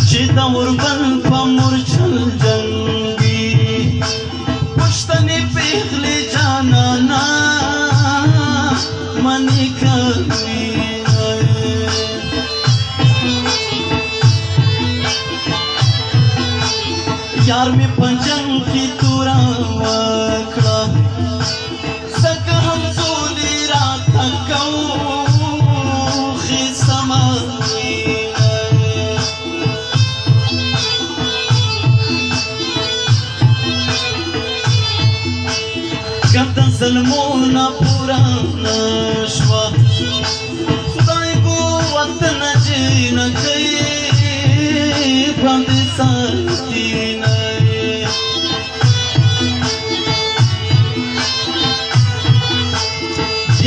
چې د اوربل په مورچل جنګي پښتنې پیغلې جانانا منې کوي یار مې په جنګ کې تورا وکړه ځکه همزولي راته کوخې سمه که د ظلمونه پوره نه شوه خدای به وطن جنکۍ باندې ساتینه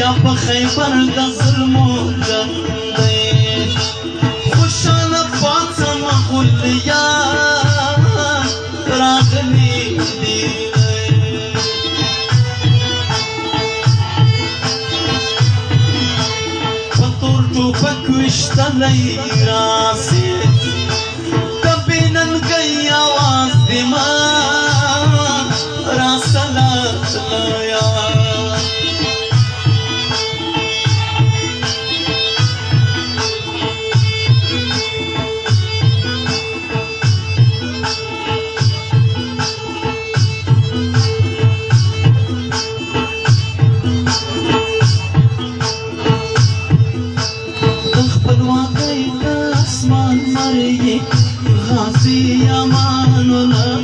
بیا په خیبر د ظلمو جنګ دی خوشحاله پاڅمه غلیان راغلي دي په تور ټوپک ویشتلی راسې د بېننګۍ اواز دې ما راسلیا غازی امان الله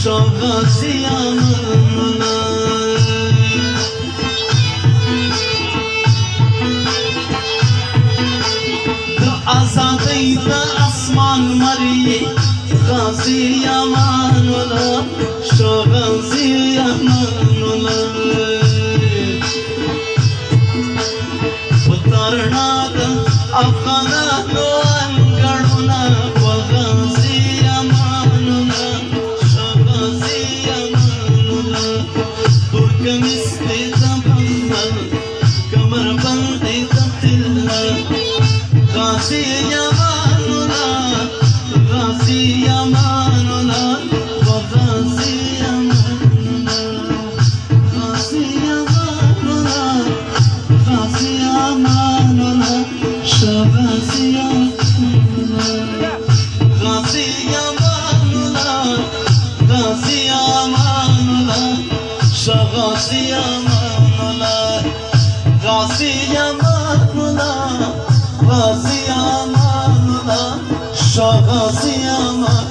شاه غازی امان الله د آزادۍ د اسمان مری غازی امان الله شاه غازی امان الله وترنا د افغانانو انګړونه غازی امان الله غازی امان الله غازی امان الله غازی امان الله غازی امان الله غازی امان الله غازی امان الله غازی امان الله غازی امان الله غازی امان الله شاه غازی امان